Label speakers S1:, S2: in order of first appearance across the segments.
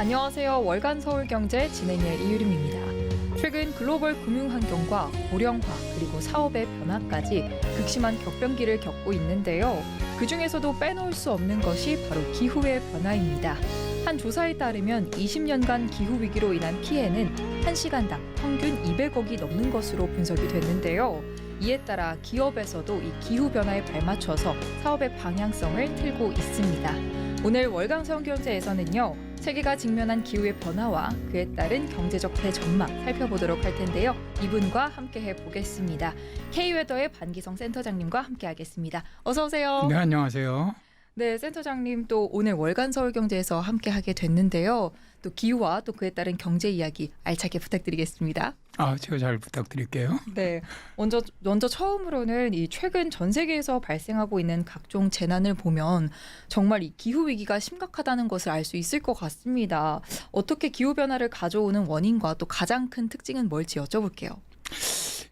S1: 안녕하세요. 월간 서울경제 진행의 이유림입니다. 최근 글로벌 금융 환경과 고령화 그리고 사업의 변화까지 극심한 격변기를 겪고 있는데요. 그중에서도 빼놓을 수 없는 것이 바로 기후의 변화입니다. 한 조사에 따르면 20년간 기후위기로 인한 피해는 1시간당 평균 200억이 넘는 것으로 분석이 됐는데요. 이에 따라 기업에서도 이 기후변화에 발맞춰서 사업의 방향성을 틀고 있습니다. 오늘 월간 서울경제에서는요. 세계가 직면한 기후의 변화와 그에 따른 경제적 대전망 살펴보도록 할 텐데요. 이분과 함께 해보겠습니다. K웨더의 반기성 센터장님과 함께하겠습니다. 어서 오세요.
S2: 네, 안녕하세요.
S1: 네, 센터장님 또 오늘 월간 서울경제에서 함께하게 됐는데요. 또 기후와 또 그에 따른 경제 이야기 알차게 부탁드리겠습니다.
S2: 제가 잘 부탁드릴게요.
S1: 네, 먼저 처음으로는 이 최근 전 세계에서 발생하고 있는 각종 재난을 보면 정말 이 기후 위기가 심각하다는 것을 알 수 있을 것 같습니다. 어떻게 기후 변화를 가져오는 원인과 또 가장 큰 특징은 뭘지 여쭤볼게요.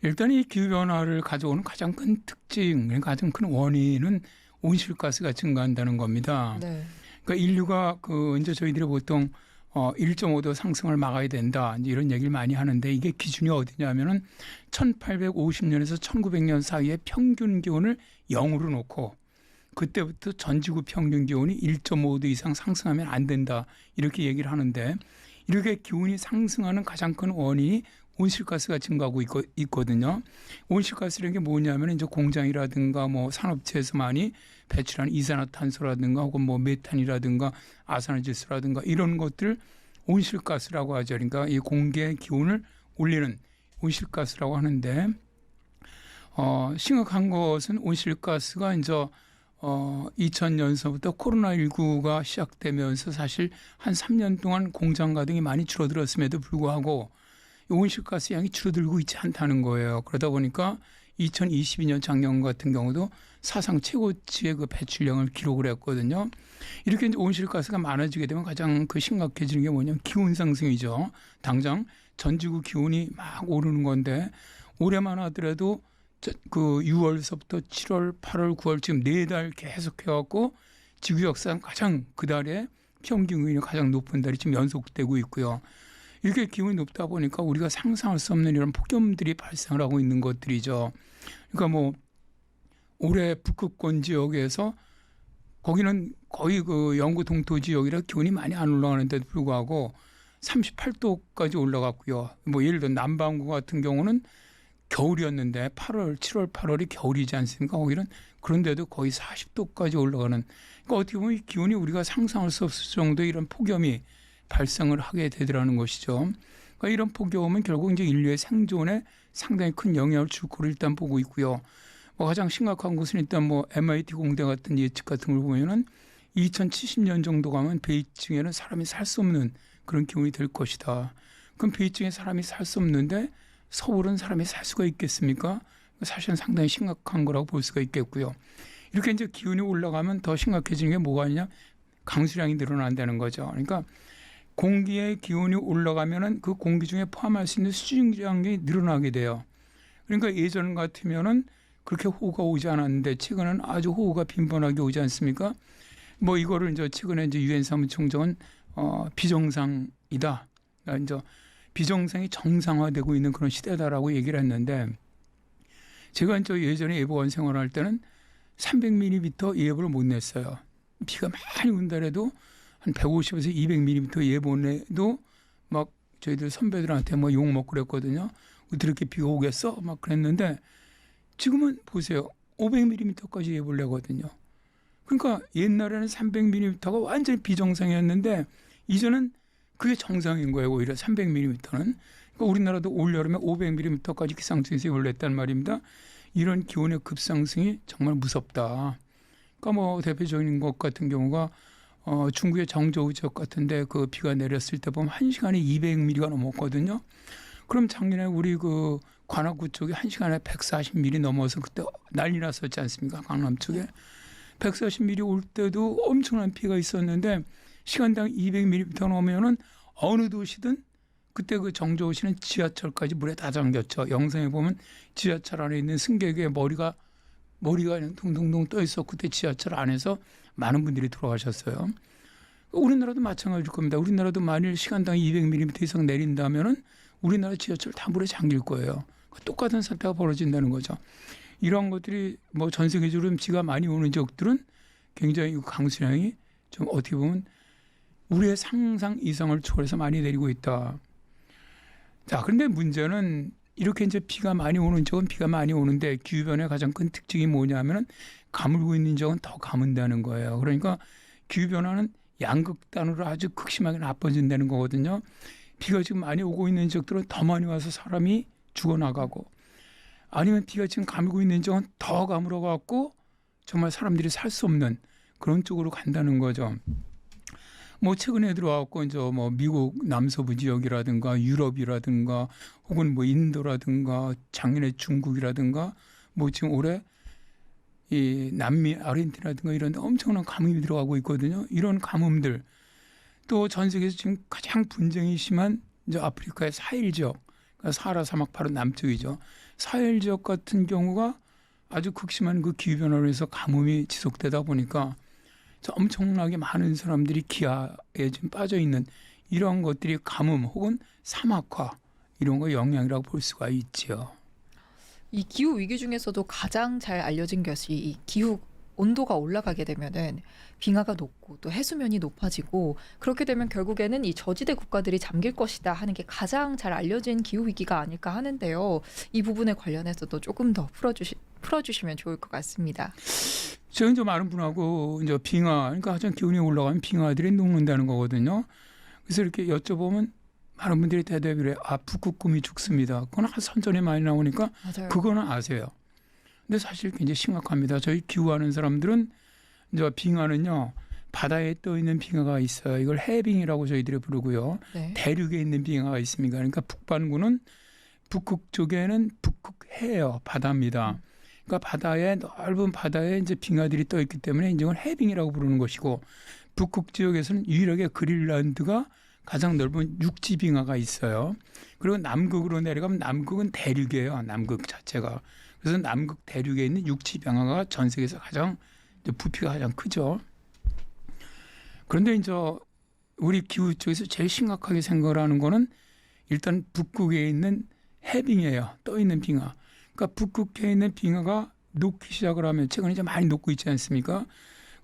S2: 일단 이 기후 변화를 가져오는 가장 큰 특징, 가장 큰 원인은 온실가스가 증가한다는 겁니다.
S1: 네.
S2: 그러니까 인류가 이제 저희들이 보통 1.5도 상승을 막아야 된다 이런 얘기를 많이 하는데 이게 기준이 어디냐면은 1850년에서 1900년 사이에 평균 기온을 0으로 놓고 그때부터 전 지구 평균 기온이 1.5도 이상 상승하면 안 된다 이렇게 얘기를 하는데 이렇게 기온이 상승하는 가장 큰 원인이 온실가스가 증가하고 있거든요. 온실가스라는 게 뭐냐면 이제 공장이라든가 뭐 산업체에서 많이 배출한 이산화탄소라든가 혹은 뭐 메탄이라든가 아산화질소라든가 이런 것들 온실가스라고 하죠. 그러니까 이 공기의 기온을 올리는 온실가스라고 하는데 심각한 것은 온실가스가 이제 2000년서부터 코로나19가 시작되면서 사실 한 3년 동안 공장 가동이 많이 줄어들었음에도 불구하고 온실가스 양이 줄어들고 있지 않다는 거예요. 그러다 보니까 2022년 작년 같은 경우도 사상 최고치의 그 배출량을 기록을 했거든요. 이렇게 이제 온실가스가 많아지게 되면 가장 심각해지는 게 뭐냐면 기온 상승이죠. 당장 전 지구 기온이 막 오르는 건데 올해만 하더라도 그 6월서부터 7월, 8월, 9월 지금 4달 계속 해왔고 지구 역사상 가장 그 달에 평균 기온이 가장 높은 달이 지금 연속되고 있고요. 이렇게 기온이 높다 보니까 우리가 상상할 수 없는 이런 폭염들이 발생을 하고 있는 것들이죠. 그러니까 뭐 올해 북극권 지역에서 거기는 거의 그 영구 동토 지역이라 기온이 많이 안 올라가는데도 불구하고 38도까지 올라갔고요. 뭐 예를 들어 남반구 같은 경우는 겨울이었는데 8월, 7월, 8월이 겨울이지 않습니까? 거기는 그런데도 거의 40도까지 올라가는. 그러니까 어떻게 보면 이 기온이 우리가 상상할 수 없을 정도의 이런 폭염이 발생을 하게 되더라는 것이죠. 그러니까 이런 폭염은 결국 이제 인류의 생존에 상당히 큰 영향을 줄 거를 일단 보고 있고요. 뭐 가장 심각한 것은 일단 뭐 MIT 공대 같은 예측 같은 걸 보면은 2070년 정도 가면 베이징에는 사람이 살 수 없는 그런 기온이 될 것이다. 그럼 베이징에 사람이 살 수 없는데 서울은 사람이 살 수가 있겠습니까? 사실은 상당히 심각한 거라고 볼 수가 있겠고요. 이렇게 이제 기온이 올라가면 더 심각해지는 게 뭐가 아니냐? 강수량이 늘어난다는 거죠. 그러니까 공기의 기온이 올라가면은 그 공기 중에 포함할 수 있는 수증기량이 늘어나게 돼요. 그러니까 예전 같으면은 그렇게 호우가 오지 않았는데 최근에는 아주 호우가 빈번하게 오지 않습니까? 뭐 이거를 이제 최근에 이제 유엔 사무총장은 비정상이다. 그러니까 이제 비정상이 정상화되고 있는 그런 시대다라고 얘기를 했는데 제가 이제 예전에 예보원 생활할 때는 300mm 예보를 못 냈어요. 비가 많이 온다래도 한 150에서 200mm 예보내도 막 저희들 선배들한테 뭐 욕 먹고 그랬거든요. 어떻게 이렇게 비가 오겠어? 막 그랬는데 지금은 보세요. 500mm까지 예보를 내거든요. 그러니까 옛날에는 300mm가 완전히 비정상이었는데 이제는 그게 정상인 거예요. 오히려 300mm는. 그러니까 우리나라도 올여름에 500mm까지 기상청에서 예보를 냈단 말입니다. 이런 기온의 급상승이 정말 무섭다. 그러니까 뭐 대표적인 것 같은 경우가 중국의 정저우 지역 같은데 그 비가 내렸을 때 보면 1시간에 200mm가 넘었거든요. 그럼 작년에 우리 그 관악구 쪽에 1시간에 140mm 넘어서 그때 난리 났었지 않습니까? 강남 쪽에. 140mm 올 때도 엄청난 비가 있었는데 시간당 200mm 넘으면은 어느 도시든 그때 그 정저우시는 지하철까지 물에 다 잠겼죠. 영상에 보면 지하철 안에 있는 승객의 머리가 그냥 둥둥둥 떠 있었고 그때 지하철 안에서 많은 분들이 돌아가셨어요. 우리나라도 마찬가지일 겁니다. 우리나라도 만일 시간당 200mm 이상 내린다면은 우리나라 지하철 다 물에 잠길 거예요. 똑같은 사태가 벌어진다는 거죠. 이런 것들이 뭐 전 세계적으로 비가 많이 오는 지역들은 굉장히 강수량이 좀 어떻게 보면 우리의 상상 이상을 초월해서 많이 내리고 있다. 자, 그런데 문제는 이렇게 이제 비가 많이 오는 지역은 비가 많이 오는데 기후변화의 가장 큰 특징이 뭐냐면은 가물고 있는 지역은 더 가문다는 거예요. 그러니까 기후변화는 양극단으로 아주 극심하게 나빠진다는 거거든요. 비가 지금 많이 오고 있는 지역들은 더 많이 와서 사람이 죽어나가고, 아니면 비가 지금 가물고 있는 지역은 더 가물어갖고 정말 사람들이 살 수 없는 그런 쪽으로 간다는 거죠. 뭐 최근에 들어왔고 이제 뭐 미국 남서부 지역이라든가 유럽이라든가 혹은 뭐 인도라든가 작년에 중국이라든가 뭐 지금 올해 이 남미 아르헨티나라든가 이런 데 엄청난 가뭄이 들어가고 있거든요. 이런 가뭄들, 또 전 세계에서 지금 가장 분쟁이 심한 이제 아프리카의 사헬 지역, 그러니까 사하라 사막 바로 남쪽이죠. 사헬 지역 같은 경우가 아주 극심한 그 기후변화로 해서 가뭄이 지속되다 보니까 엄청나게 많은 사람들이 기아에 지금 빠져 있는 이런 것들이 가뭄 혹은 사막화 이런 거 영향이라고 볼 수가 있죠.
S1: 이 기후 위기 중에서도 가장 잘 알려진 것이 이 기후 온도가 올라가게 되면은 빙하가 녹고 또 해수면이 높아지고, 그렇게 되면 결국에는 이 저지대 국가들이 잠길 것이다 하는 게 가장 잘 알려진 기후 위기가 아닐까 하는데요. 이 부분에 관련해서도 조금 더 풀어주시면 좋을 것 같습니다.
S2: 제가 이제 많은 분하고 이제 빙하, 그러니까 가장 기온이 올라가면 빙하들이 녹는다는 거거든요. 그래서 이렇게 여쭤보면 많은 분들이 대답을 해요. 아, 북극곰이 죽습니다. 그건 선전에 많이 나오니까
S1: 맞아요.
S2: 그거는 아세요. 근데 사실 굉장히 심각합니다. 저희 기후하는 사람들은 이제 빙하는요, 바다에 떠 있는 빙하가 있어요. 이걸 해빙이라고 저희들이 부르고요.
S1: 네.
S2: 대륙에 있는 빙하가 있습니다. 그러니까 북반구는 북극 쪽에는 북극해예요. 바다입니다. 그러니까 바다에, 넓은 바다에 이제 빙하들이 떠 있기 때문에 이걸 해빙이라고 부르는 것이고, 북극 지역에서는 유일하게 그린란드가 가장 넓은 육지 빙하가 있어요. 그리고 남극으로 내려가면 남극은 대륙이에요. 남극 자체가. 그래서 남극 대륙에 있는 육지 빙하가 전 세계에서 가장 부피가 가장 크죠. 그런데 이제 우리 기후 쪽에서 제일 심각하게 생각을 하는 거는 일단 북극에 있는 해빙이에요. 떠 있는 빙하. 그러니까 북극해에 있는 빙하가 녹기 시작을 하면, 최근에 이제 많이 녹고 있지 않습니까?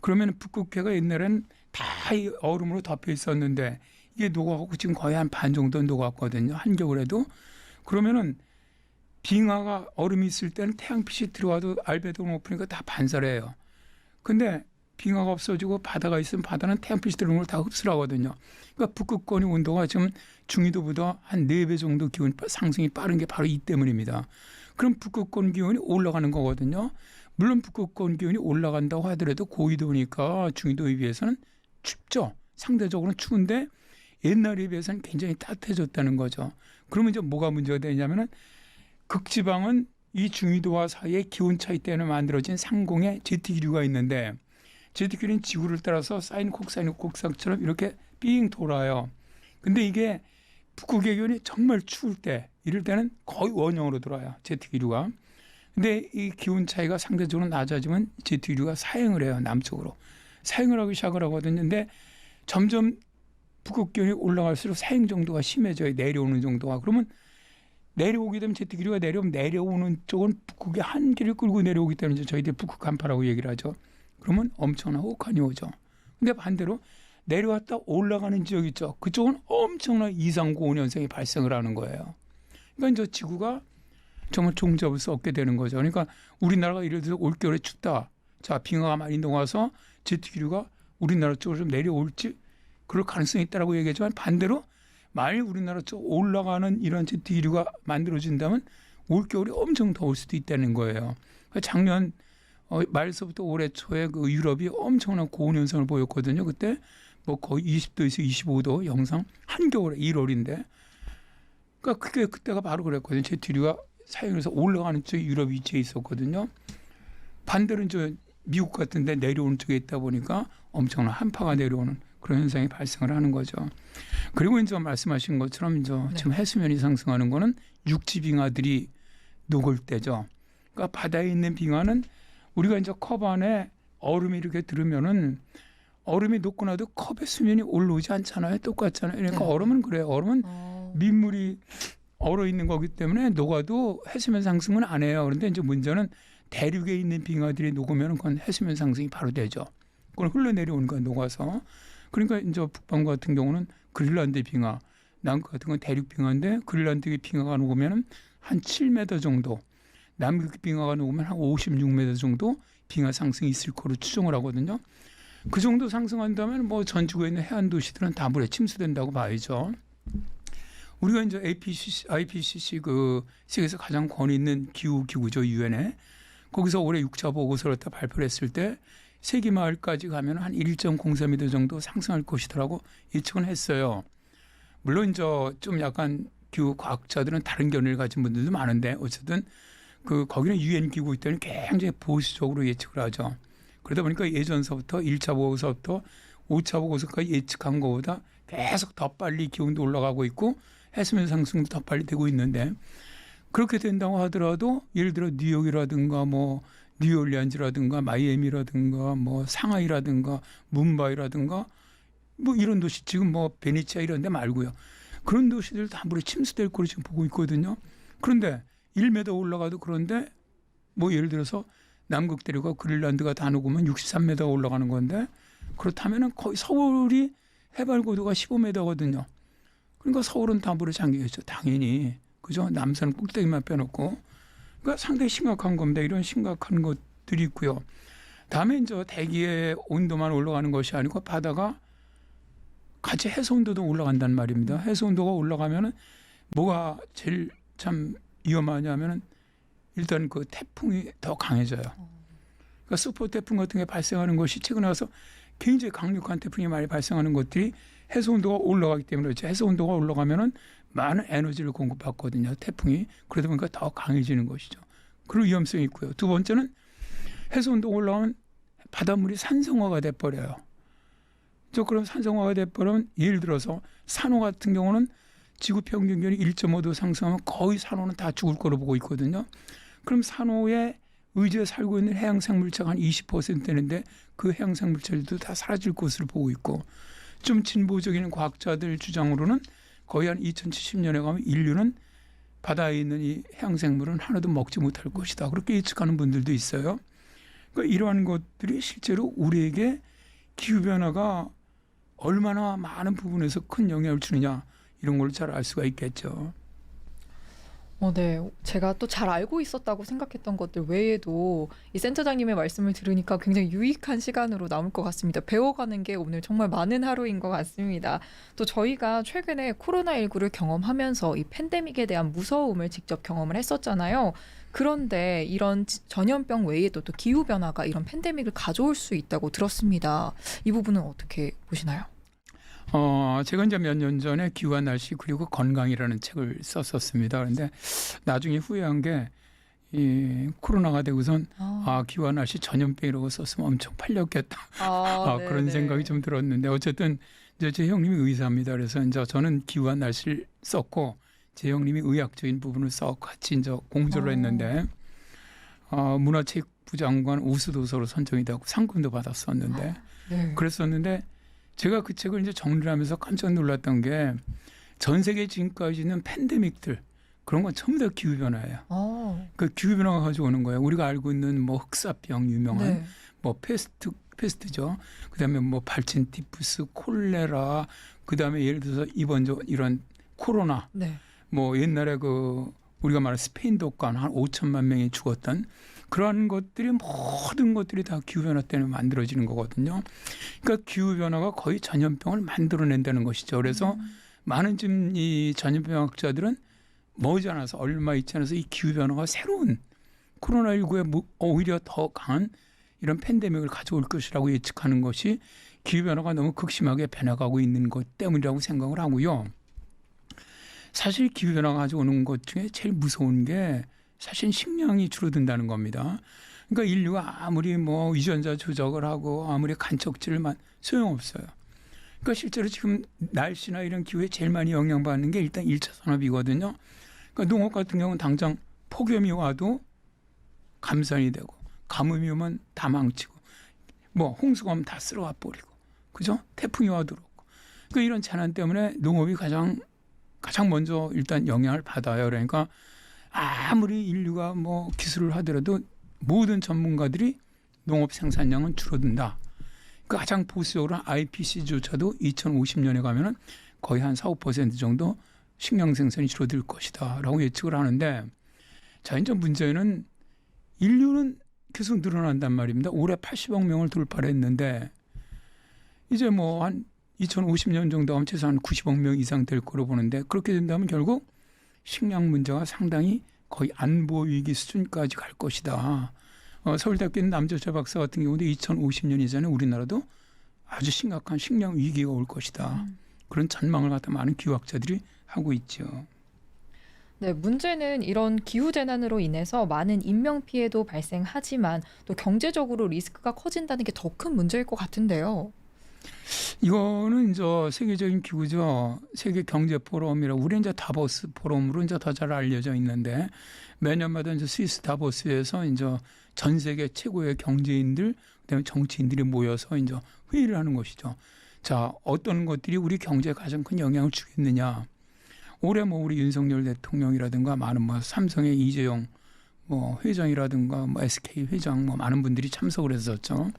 S2: 그러면 북극해가 옛날에는 다 이 얼음으로 덮여 있었는데 이게 녹아가고 지금 거의 한 반 정도 녹았거든요. 한겨울에도. 그러면은 빙하가 얼음이 있을 때는 태양빛이 들어와도 알베도 높으니까 다 반사해요. 근데 빙하가 없어지고 바다가 있으면 바다는 태양빛이 들어오는 걸 다 흡수하거든요. 그러니까 북극권의 온도가 지금 중위도보다 한 4배 정도 기온 상승이 빠른 게 바로 이 때문입니다. 그럼 북극권 기온이 올라가는 거거든요. 물론 북극권 기온이 올라간다고 하더라도 고위도니까 중위도에 비해서는 춥죠. 상대적으로는 추운데 옛날에 비해서는 굉장히 따뜻해졌다는 거죠. 그러면 이제 뭐가 문제가 되냐면은 극지방은 이 중위도와 사이의 기온 차이 때문에 만들어진 상공에 제트기류가 있는데, 제트기류는 지구를 따라서 사인 곡선처럼 이렇게 삥 돌아요. 근데 이게 북극의 기온이 정말 추울 때, 이럴 때는 거의 원형으로 돌아요, 제트기류가. 근데 이 기온 차이가 상대적으로 낮아지면 제트기류가 사행을 해요. 남쪽으로 사행을 하기 시작을 하거든요. 근데 점점 북극 기온이 올라갈수록 사행 정도가 심해져요. 내려오는 정도가. 그러면 내려오게 되면 제트기류가 내려오면 내려오는 쪽은 북극의 한기를 끌고 내려오기 때문에 저희들이 북극 한파라고 얘기를 하죠. 그러면 엄청난 혹한이 오죠. 근데 반대로 내려왔다 올라가는 지역 있죠. 그쪽은 엄청난 이상고온 현상이 발생을 하는 거예요. 그러니까 이제 지구가 정말 종잡을 수 없게 되는 거죠. 그러니까 우리나라가 예를 들어서 올겨울에 춥다. 자, 빙하가 많이 녹아서 제트기류가 우리나라 쪽으로 좀 내려올지 그럴 가능성이 있다라고 얘기하지만, 반대로 만일 우리나라 쪽 올라가는 이런 제트기류가 만들어진다면 올겨울이 엄청 더울 수도 있다는 거예요. 그러니까 작년 말서부터 올해 초에 그 유럽이 엄청난 고온 현상을 보였거든요. 그때 뭐 거의 20도에서 25도 영상, 한겨울에 1월인데. 그러니까 그때가 바로 그랬거든요. 제트기류가 사용해서 올라가는 쪽에 유럽 위치에 있었거든요. 반대로 이제 미국 같은 데 내려오는 쪽에 있다 보니까 엄청난 한파가 내려오는 그런 현상이 발생을 하는 거죠. 그리고 이제 말씀하신 것처럼 이제 지금 해수면이 상승하는 거는 육지 빙하들이 녹을 때죠. 그러니까 바다에 있는 빙하는 우리가 이제 컵 안에 얼음이 이렇게 들으면은 얼음이 녹고 나도 컵의 수면이 올라오지 않잖아요. 똑같잖아요. 그러니까
S1: 네.
S2: 얼음은 그래요. 얼음은
S1: 어.
S2: 민물이 얼어 있는 거기 때문에 녹아도 해수면 상승은 안 해요. 그런데 이제 문제는 대륙에 있는 빙하들이 녹으면 그건 해수면 상승이 바로 되죠. 그건 흘러내려오는 거야, 녹아서. 그러니까 이제 북방 같은 경우는 그린란드 빙하, 남극 같은 건 대륙 빙하인데 그린란드 빙하가 녹으면 한 7m 정도, 남극 빙하가 녹으면 한 56m 정도 빙하 상승이 있을 거로 추정을 하거든요. 그 정도 상승한다면 뭐 전 지구에 있는 해안 도시들은 다 물에 침수된다고 봐야죠. 우리가 이제 IPCC 그 세계에서 가장 권위 있는 기후 기구죠, 유엔에. 거기서 올해 6차 보고서를 다 발표를 했을 때 세기 말까지 가면 한 1.03m 정도 상승할 것이더라고 예측은 했어요. 물론 좀 약간 기후 과학자들은 다른 견해를 가진 분들도 많은데 어쨌든 그 거기는 유엔 기구이기 때문에 굉장히 보수적으로 예측을 하죠. 그러다 보니까 예전서부터 1차 보고서부터 5차 보고서까지 예측한 것보다 계속 더 빨리 기온도 올라가고 있고 해수면 상승도 더 빨리 되고 있는데 그렇게 된다고 하더라도 예를 들어 뉴욕이라든가 뭐 뉴올리안즈라든가 마이애미라든가 뭐 상하이라든가 뭄바이라든가 뭐 이런 도시 지금 뭐 베네치아 이런 데 말고요. 그런 도시들 다 물에 침수될 거로 지금 보고 있거든요. 그런데 1m 올라가도 그런데 뭐 예를 들어서 남극 대륙과 그린란드가 다 녹으면 63m 올라가는 건데 그렇다면은 거의 서울이 해발 고도가 15m거든요. 그러니까 서울은 다 물에 잠기겠죠. 당연히. 그죠? 남산은 꼭대기만 빼놓고. 그러니까 상당히 심각한 겁니다. 이런 심각한 것들이 있고요. 다음에 이제 대기의 온도만 올라가는 것이 아니고 바다가 같이 해수 온도도 올라간단 말입니다. 해수 온도가 올라가면은 뭐가 제일 참 위험하냐면은 일단 그 태풍이 더 강해져요. 그러니까 슈퍼 태풍 같은 게 발생하는 것이 최근에 와서 굉장히 강력한 태풍이 많이 발생하는 것들이 해수 온도가 올라가기 때문에 그렇죠. 해수 온도가 올라가면은 많은 에너지를 공급받거든요. 태풍이. 그러다 보니까 더 강해지는 것이죠. 그런 위험성이 있고요. 두 번째는 해수 온도가 올라가면 바닷물이 산성화가 돼버려요. 그럼 산성화가 돼버리면 예를 들어서 산호 같은 경우는 지구 평균 기온이 1.5도 상승하면 거의 산호는 다 죽을 거로 보고 있거든요. 그럼 산호에 의지에 살고 있는 해양 생물체가 한 20% 되는데 그 해양 생물체들도 다 사라질 것으로 보고 있고 좀 진보적인 과학자들 주장으로는 거의 한 2070년에 가면 인류는 바다에 있는 이 해양 생물은 하나도 먹지 못할 것이다. 그렇게 예측하는 분들도 있어요. 그러니까 이러한 것들이 실제로 우리에게 기후변화가 얼마나 많은 부분에서 큰 영향을 주느냐 이런 걸 잘 알 수가 있겠죠.
S1: 네. 제가 또 잘 알고 있었다고 생각했던 것들 외에도 이 센터장님의 말씀을 들으니까 굉장히 유익한 시간으로 남을 것 같습니다. 배워가는 게 오늘 정말 많은 하루인 것 같습니다. 또 저희가 최근에 코로나19를 경험하면서 이 팬데믹에 대한 무서움을 직접 경험을 했었잖아요. 그런데 이런 전염병 외에도 또 기후변화가 이런 팬데믹을 가져올 수 있다고 들었습니다. 이 부분은 어떻게 보시나요?
S2: 제가 이제 몇 년 전에 기후와 날씨 그리고 건강이라는 책을 썼었습니다. 그런데 나중에 후회한 게 이 코로나가 되고선 기후와 날씨 전염병이라고 썼으면 엄청 팔렸겠다. 그런 생각이 좀 들었는데 어쨌든 이제 제 형님이 의사입니다. 그래서 이제 저는 기후와 날씨를 썼고 제 형님이 의학적인 부분을 써 같이 이제 공조를 했는데 문화체육부 장관 우수도서로 선정이 되고 상금도 받았었는데
S1: 네.
S2: 그랬었는데. 제가 그 책을 이제 정리를 하면서 깜짝 놀랐던 게 전 세계 지금까지 있는 팬데믹들 그런 건 전부 다 기후변화예요. 그 기후변화가 가져오는 거예요. 우리가 알고 있는 뭐 흑사병 유명한 뭐 페스트죠. 그다음에 뭐 발진 티푸스, 콜레라, 그다음에 예를 들어서 이번 이런 코로나, 뭐 옛날에 그 우리가 말하는 스페인 독감 한 5천만 명이 죽었던 그러한 것들이 모든 것들이 다 기후변화 때문에 만들어지는 거거든요. 그러니까 기후변화가 거의 전염병을 만들어낸다는 것이죠. 그래서 많은 지금 이 전염병학자들은 머지않아서 얼마 있지 않아서 이 기후변화가 새로운 코로나19에 오히려 더 강한 이런 팬데믹을 가져올 것이라고 예측하는 것이 기후변화가 너무 극심하게 변해가고 있는 것 때문이라고 생각을 하고요. 사실 기후변화가 가져오는 것 중에 제일 무서운 게 사실 식량이 줄어든다는 겁니다. 그러니까 인류가 아무리 뭐 유전자 조작을 하고 아무리 간척지를 소용없어요. 그러니까 실제로 지금 날씨나 이런 기후에 제일 많이 영향받는 게 일단 1차 산업이거든요. 그러니까 농업 같은 경우는 당장 폭염이 와도 감산이 되고 가뭄이 오면 다 망치고 뭐 홍수가 오면 다 쓸어와 버리고 그죠? 태풍이 와도 그렇고. 그러니까 이런 재난 때문에 농업이 가장 먼저 일단 영향을 받아요. 그러니까 아무리 인류가 뭐 기술을 하더라도 모든 전문가들이 농업 생산량은 줄어든다. 그 가장 보수적으로 IPC조차도 2050년에 가면은 거의 한 4, 5% 정도 식량 생산이 줄어들 것이다라고 예측을 하는데, 자 이제 문제는 인류는 계속 늘어난단 말입니다. 올해 80억 명을 돌파를 했는데 이제 뭐 한 2050년 정도 하면 최소한 90억 명 이상 될 거로 보는데, 그렇게 된다면 결국 식량 문제가 상당히 거의 안보 위기 수준까지 갈 것이다. 서울대학교 남조철 박사 같은 경우도 2050년 이전에 우리나라도 아주 심각한 식량 위기가 올 것이다. 그런 전망을 갖다 많은 기후학자들이 하고 있죠.
S1: 네, 문제는 이런 기후 재난으로 인해서 많은 인명 피해도 발생하지만 또 경제적으로 리스크가 커진다는 게 더 큰 문제일 것 같은데요.
S2: 이거는 이제 세계적인 기구죠. 세계 경제 포럼이라고, 우리 이제 다보스 포럼으로 이제 더 잘 알려져 있는데, 매년마다 이제 스위스 다보스에서 이제 전 세계 최고의 경제인들, 그다음에 정치인들이 모여서 이제 회의를 하는 것이죠. 자, 어떤 것들이 우리 경제에 가장 큰 영향을 주겠느냐. 올해 뭐 우리 윤석열 대통령이라든가 많은 뭐 삼성의 이재용 뭐 회장이라든가 뭐 SK 회장 뭐 많은 분들이 참석을 했었죠.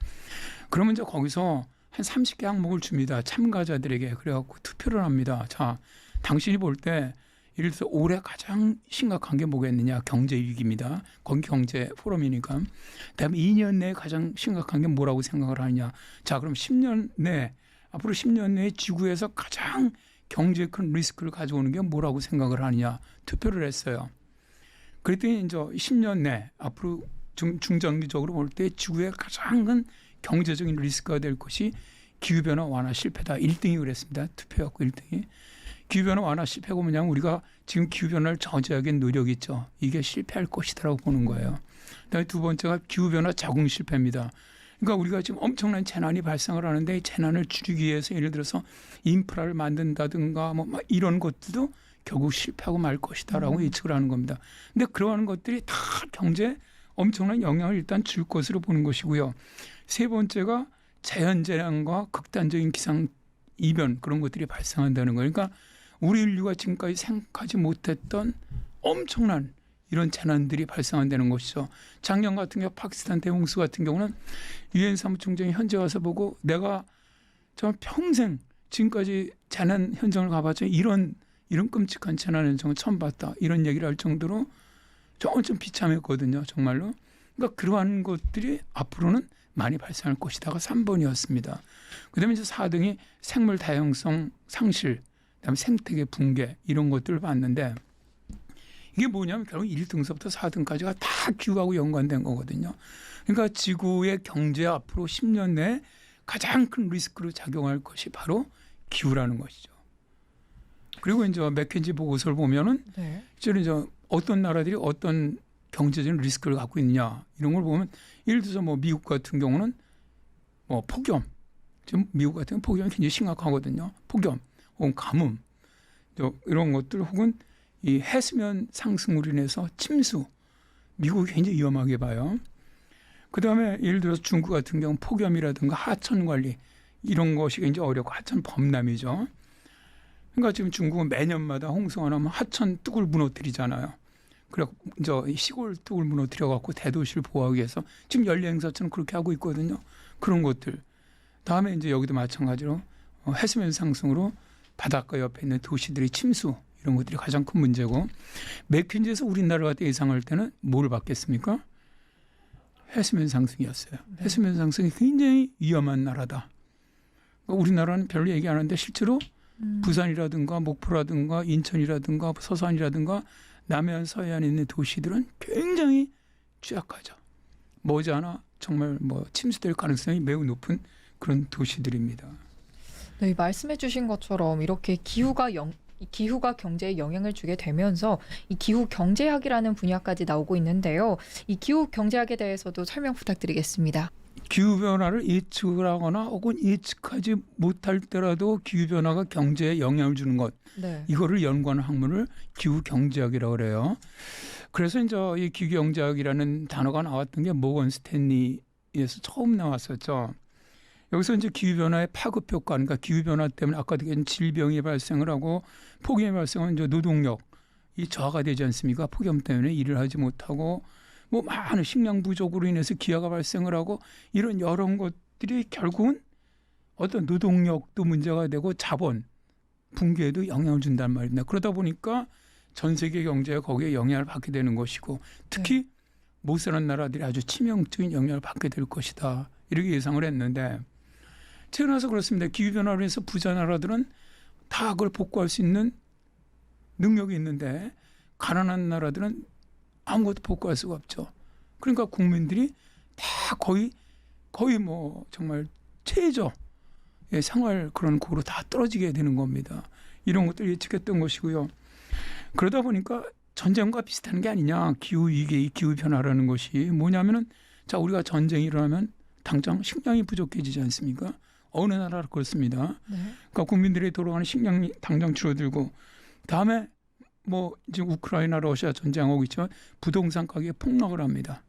S2: 그러면 이제 거기서 한 30개 항목을 줍니다. 참가자들에게. 그래갖고 투표를 합니다. 자, 당신이 볼 때 예를 들어서 올해 가장 심각한 게 뭐겠느냐. 경제 위기입니다. 거기 경제 포럼이니까. 그다음에 2년 내에 가장 심각한 게 뭐라고 생각을 하느냐. 자, 그럼 10년 내, 앞으로 10년 내에 지구에서 가장 경제에 큰 리스크를 가져오는 게 뭐라고 생각을 하느냐. 투표를 했어요. 그랬더니 이제 10년 내, 앞으로 중장기적으로 볼 때 지구에 가장 큰 경제적인 리스크가 될 것이 기후변화 완화 실패다. 1등이 그랬습니다. 투표였고 1등이. 기후변화 완화 실패가 뭐냐면 우리가 지금 기후변화를 저지하기 위한 노력이 있죠. 이게 실패할 것이다라고 보는 거예요. 그다음에 두 번째가 기후변화 적응 실패입니다. 그러니까 우리가 지금 엄청난 재난이 발생을 하는데 이 재난을 줄이기 위해서 예를 들어서 인프라를 만든다든가 뭐 이런 것들도 결국 실패하고 말 것이다라고 예측을 하는 겁니다. 근데 그러한 것들이 다 경제에 엄청난 영향을 일단 줄 것으로 보는 것이고요. 세 번째가 자연재난과 극단적인 기상 이변, 그런 것들이 발생한다는 거예요. 그러니까 우리 인류가 지금까지 생각하지 못했던 엄청난 이런 재난들이 발생한다는 것이죠. 작년 같은 경우 파키스탄 대홍수 같은 경우는 유엔 사무총장이 현재 와서 보고, 내가 저 평생 지금까지 재난 현장을 가봤죠. 이런 끔찍한 재난 현장을 처음 봤다. 이런 얘기를 할 정도로 좀 비참했거든요. 정말로. 그러니까 그러한 것들이 앞으로는 많이 발생할 것이다가 3번이었습니다. 그다음에 이제 4등이 생물 다양성 상실, 그다음에 생태계 붕괴, 이런 것들을 봤는데, 이게 뭐냐면 결국 1등서부터 4등까지가 다 기후하고 연관된 거거든요. 그러니까 지구의 경제 앞으로 10년 내에 가장 큰 리스크로 작용할 것이 바로 기후라는 것이죠. 그리고 이제 맥켄지 보고서를 보면은 이제 어떤 나라들이 어떤 경제적인 리스크를 갖고 있느냐, 이런 걸 보면 예를 들어서 뭐 미국 같은 경우는 뭐 폭염, 지금 미국 같은 경우는 폭염이 굉장히 심각하거든요. 폭염, 혹은 가뭄, 이런 것들, 혹은 이 해수면 상승으로 인해서 침수, 미국이 굉장히 위험하게 봐요. 그다음에 예를 들어서 중국 같은 경우는 폭염이라든가 하천 관리, 이런 것이 굉장히 어렵고, 하천 범람이죠. 그러니까 지금 중국은 매년마다 홍수가 나면 하천 뚝을 무너뜨리잖아요. 그래서 이제 시골 뚝을 무너뜨려 갖고 대도시를 보호하기 위해서 지금 연례 행사처럼 그렇게 하고 있거든요. 그런 것들. 다음에 이제 여기도 마찬가지로 해수면 상승으로 바닷가 옆에 있는 도시들의 침수, 이런 것들이 가장 큰 문제고, 맥킨지에서 우리나라가 예상할 때는 뭘 받겠습니까? 해수면 상승이었어요. 해수면 상승이 굉장히 위험한 나라다. 그러니까 우리나라는 별로 얘기 안 하는데 실제로 부산이라든가 목포라든가 인천이라든가 서산이라든가 남해안 서해안에 있는 도시들은 굉장히 취약하죠. 머지않아 정말 뭐 침수될 가능성이 매우 높은 그런 도시들입니다.
S1: 네, 말씀해 주신 것처럼 이렇게 기후가 경제에 영향을 주게 되면서 이 기후 경제학이라는 분야까지 나오고 있는데요. 이 기후 경제학에 대해서도 설명 부탁드리겠습니다.
S2: 기후변화를 예측을 하거나 혹은 예측하지 못할 때라도 기후변화가 경제에 영향을 주는 것, 이거를 연구하는 학문을 기후경제학이라고 그래요. 그래서 이제 이 기후경제학이라는 단어가 나왔던 게 모건 스탠리에서 처음 나왔었죠. 여기서 이제 기후변화의 파급 효과, 그러니까 기후변화 때문에 아까도 얘기한 질병이 발생을 하고 폭염이 발생하면 이제 노동력이 저하가 되지 않습니까? 폭염 때문에 일을 하지 못하고 뭐 많은 식량 부족으로 인해서 기아가 발생을 하고 이런 여러 것들이 결국은 어떤 노동력도 문제가 되고 자본 붕괴에도 영향을 준단 말입니다. 그러다 보니까 전 세계 경제가 거기에 영향을 받게 되는 것이고 특히 못 사는 나라들이 아주 치명적인 영향을 받게 될 것이다. 이렇게 예상을 했는데 태어나서 그렇습니다. 기후변화로 인해서 부자 나라들은 다 그걸 복구할 수 있는 능력이 있는데 가난한 나라들은 아무것도 복구할 수가 없죠. 그러니까 국민들이 다 거의 뭐 정말 최저 생활 그런 고로 다 떨어지게 되는 겁니다. 이런 것들 예측했던 것이고요. 그러다 보니까 전쟁과 비슷한 게 아니냐. 기후 위기, 기후 변화라는 것이 뭐냐면은 자 우리가 전쟁이 일어나면 당장 식량이 부족해지지 않습니까? 어느 나라도 그렇습니다.
S1: 네.
S2: 그러니까 국민들이 돌아가는 식량이 당장 줄어들고 다음에 뭐 지금 우크라이나 러시아 전쟁하고 있지만 부동산 가격이 폭락을 합니다.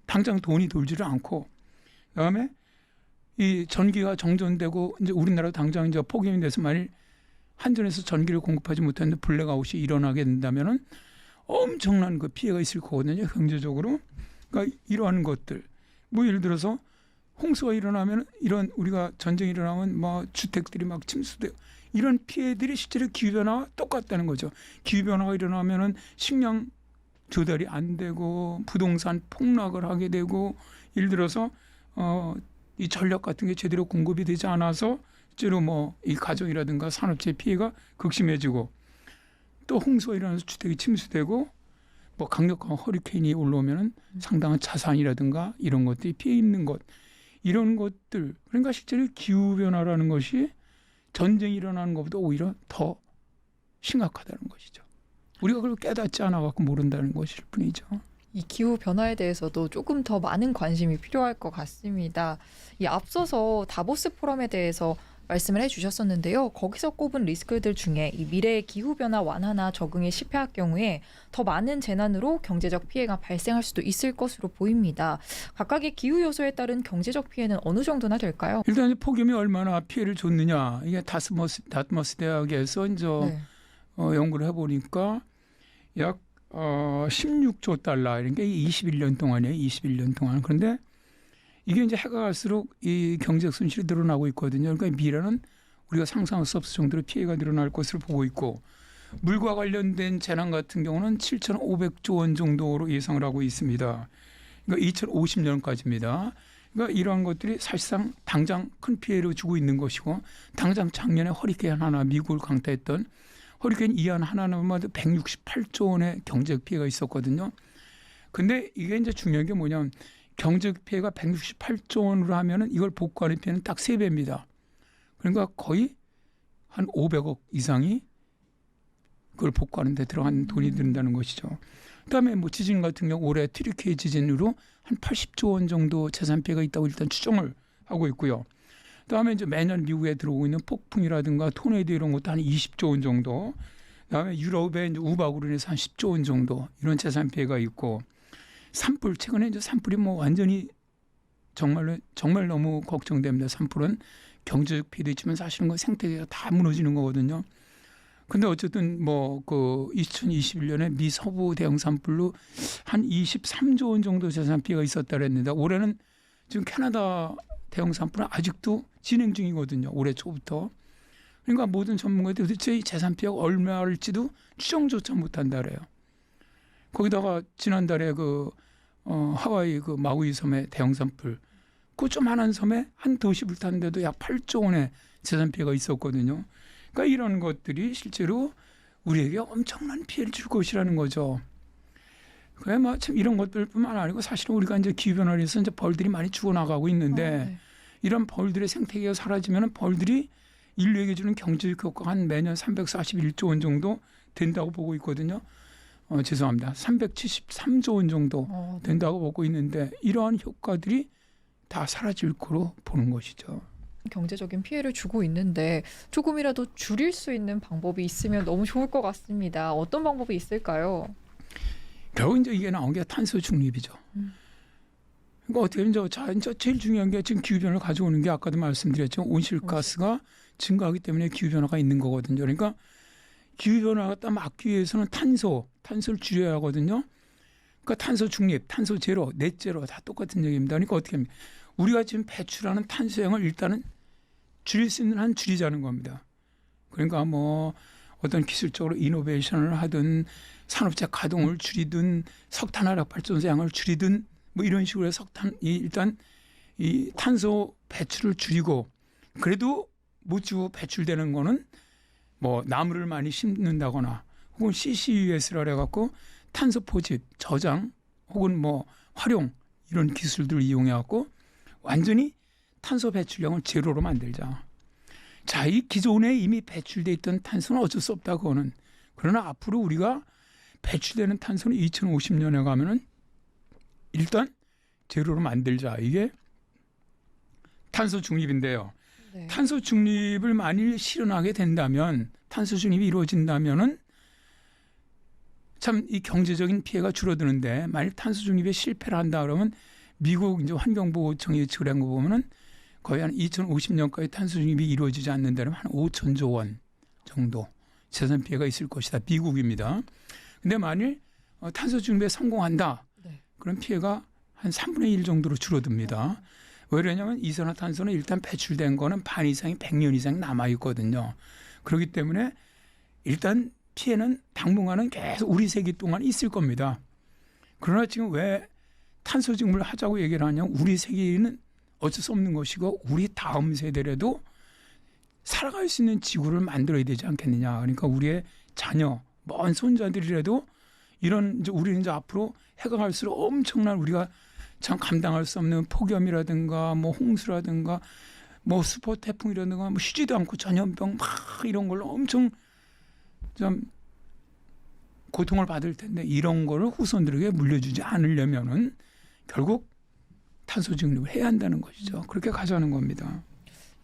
S2: 당장 돈이 돌지를 않고 그다음에 이 전기가 정전되고 이제 우리나라 당장 이제 폭염이 돼서 만일 한전에서 전기를 공급하지 못하는데 블랙아웃이 일어나게 된다면은 엄청난 그 피해가 있을 거거든요. 경제적으로. 그러니까 이러한 것들 뭐 예를 들어서 홍수가 일어나면 이런 우리가 전쟁이 일어나면 뭐 주택들이 막 침수되고 이런 피해들이 실제로 기후변화와 똑같다는 거죠. 기후변화가 일어나면은 식량 조달이 안 되고 부동산 폭락을 하게 되고 예를 들어서 이 전력 같은 게 제대로 공급이 되지 않아서 실제로 뭐 이 가정이라든가 산업체 피해가 극심해지고 또 홍수가 일어나서 주택이 침수되고 뭐 강력한 허리케인이 올라오면은 상당한 자산이라든가 이런 것들이 피해 입는 것 이런 것들 그러니까 실제로 기후 변화라는 것이 전쟁이 일어나는 것보다 오히려 더 심각하다는 것이죠. 우리가 그걸 깨닫지 않아 갖고 모른다는 것일 뿐이죠.
S1: 이 기후 변화에 대해서도 조금 더 많은 관심이 필요할 것 같습니다. 이 앞서서 다보스 포럼에 대해서 말씀을 해주셨었는데요. 거기서 꼽은 리스크들 중에 이 미래의 기후 변화 완화나 적응에 실패할 경우에 더 많은 재난으로 경제적 피해가 발생할 수도 있을 것으로 보입니다. 각각의 기후 요소에 따른 경제적 피해는 어느 정도나 될까요?
S2: 일단 이제 폭염이 얼마나 피해를 줬느냐 이게 다트머스 대학에서 이제 연구를 해보니까 약 16조 달러 이런 게 21년 동안이에요. 21년 동안. 그런데 이게 이제 해가 갈수록 이 경제적 손실이 늘어나고 있거든요. 그러니까 미래는 우리가 상상할 수 없을 정도로 피해가 늘어날 것으로 보고 있고 물과 관련된 재난 같은 경우는 7,500조 원 정도로 예상을 하고 있습니다. 그러니까 2050년까지입니다. 그러니까 이러한 것들이 사실상 당장 큰 피해를 주고 있는 것이고 당장 작년에 허리케인 하나 미국을 강타했던 허리케인 이안 하나만 168조 원의 경제적 피해가 있었거든요. 근데 이게 이제 중요한 게 뭐냐면 경제적 피해가 168조 원으로 하면은 이걸 복구하는 피해는 딱 3배입니다. 그러니까 거의 한 500억 이상이 그걸 복구하는 데 들어간 돈이 든다는 것이죠. 그다음에 뭐 지진 같은 경우 올해 트리케이 지진으로 한 80조 원 정도 재산 피해가 있다고 일단 추정을 하고 있고요. 그다음에 이제 매년 미국에 들어오고 있는 폭풍이라든가 토네이도 이런 것도 한 20조 원 정도. 그다음에 유럽에 이제 우박으로 인해서 한 10조 원 정도 이런 재산 피해가 있고 산불 최근에 이제 산불이 뭐 완전히 정말 너무 걱정됩니다. 산불은 경제적 피해도 있지만 사실은 그 생태계가 다 무너지는 거거든요. 근데 어쨌든 뭐 그 2021년에 미 서부 대형 산불로 한 23조 원 정도 재산 피해가 있었다 그랬는데 올해는 지금 캐나다 대형 산불은 아직도 진행 중이거든요. 올해 초부터. 그러니까 모든 전문가들이 도대체 이 재산 피해가 얼마일지도 추정조차 못한다 그래요. 거기다가 지난달에 하와이 그 마우이 섬의 대형 산불, 그 조만한 섬에 한 도시 불탔는데도 약 8조 원의 재산 피해가 있었거든요. 그러니까 이런 것들이 실제로 우리에게 엄청난 피해를 줄 것이라는 거죠. 그래 참 이런 것들뿐만 아니고 사실은 우리가 이제 기후 변화로 해서 이제 벌들이 많이 죽어나가고 있는데
S1: 네.
S2: 이런 벌들의 생태계가 사라지면 벌들이 인류에게 주는 경제적 효과가 한 매년 341조 원 정도 된다고 보고 있거든요. 죄송합니다. 373조 원 정도 된다고 보고 있는데 이러한 효과들이 다 사라질 거로 보는 것이죠.
S1: 경제적인 피해를 주고 있는데 조금이라도 줄일 수 있는 방법이 있으면 너무 좋을 것 같습니다. 어떤 방법이 있을까요?
S2: 결국 이제 이게 나온 게 탄소 중립이죠. 그러니까 어떻게 이제 제일 중요한 게 지금 기후 변화를 가져오는 게 아까도 말씀드렸죠. 온실가스가 증가하기 때문에 기후 변화가 있는 거거든요. 그러니까 기후 변화가 딱 막기 위해서는 탄소를 줄여야 하거든요. 그러니까 탄소 중립, 탄소 제로, 넷 제로 다 똑같은 얘기입니다. 그러니까 어떻게 합니까? 우리가 지금 배출하는 탄소량을 일단은 줄일 수 있는 한 줄이자는 겁니다. 그러니까 뭐 어떤 기술적으로 이노베이션을 하든 산업체 가동을 줄이든 석탄 화력 발전소 양을 줄이든 뭐 이런 식으로 해서 일단 이 탄소 배출을 줄이고 그래도 못 주고 배출되는 거는 뭐 나무를 많이 심는다거나 혹은 CCUS라 해갖고 탄소 포집, 저장 혹은 뭐 활용 이런 기술들을 이용해갖고 완전히 탄소 배출량을 제로로 만들자. 자, 이 기존에 이미 배출돼 있던 탄소는 어쩔 수 없다 그거는. 그러나 앞으로 우리가 배출되는 탄소는 2050년에 가면은 일단 제로로 만들자. 이게 탄소 중립인데요.
S1: 네.
S2: 탄소 중립을 만일 실현하게 된다면, 탄소 중립이 이루어진다면은 참 이 경제적인 피해가 줄어드는데, 만일 탄소 중립에 실패를 한다 그러면 미국 이제 환경보호청이 예측을 한 거 보면은 거의 한 2050년까지 탄소 중립이 이루어지지 않는다면 한 5천조 원 정도 재산 피해가 있을 것이다. 미국입니다. 근데 만일 탄소 중립에 성공한다.
S1: 네.
S2: 그런 피해가 한 3분의 1 정도로 줄어듭니다. 왜 그러냐면 이산화탄소는 일단 배출된 거는 반 이상이 100년 이상 남아 있거든요. 그렇기 때문에 일단 피해는 당분간은 계속 우리 세기 동안 있을 겁니다. 그러나 지금 왜 탄소 중립을 하자고 얘기를 하냐면 우리 세기는 어쩔 수 없는 것이고 우리 다음 세대라도 살아갈 수 있는 지구를 만들어야 되지 않겠느냐. 그러니까 우리의 자녀, 먼 손자들이라도 이런 이제 우리는 이제 앞으로 해가 갈수록 엄청난 우리가 참 감당할 수 없는 폭염이라든가 뭐 홍수라든가 뭐 수포 태풍이라든가 뭐 쉬지도 않고 전염병 막 이런 걸로 엄청 좀 고통을 받을 텐데 이런 거를 후손들에게 물려주지 않으려면은 결국 탄소 중립을 해야 한다는 것이죠. 그렇게 가자는 겁니다.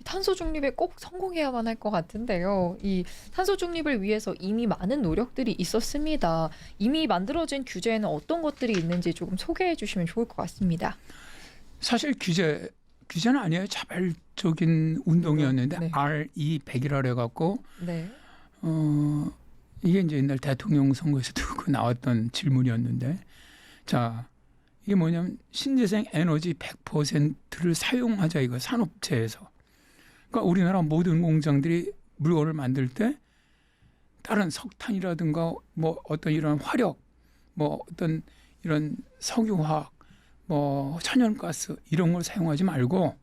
S1: 탄소 중립에 꼭 성공해야만 할 것 같은데요. 이 탄소 중립을 위해서 이미 많은 노력들이 있었습니다. 이미 만들어진 규제에는 어떤 것들이 있는지 조금 소개해 주시면 좋을 것 같습니다.
S2: 사실 규제는 아니에요. 자발적인 운동이었는데
S1: 네.
S2: RE100이라 해갖고
S1: 네.
S2: 이게 이제 옛날 대통령 선거에서도 그 나왔던 질문이었는데 자 이게 뭐냐면 신재생 에너지 100%를 사용하자 이거 산업체에서. 그러니까 우리나라 모든 공장들이 물건을 만들 때 다른 석탄이라든가 뭐 어떤 이런 화력 뭐 어떤 이런 석유화학 뭐 천연가스 이런 걸 사용하지 말고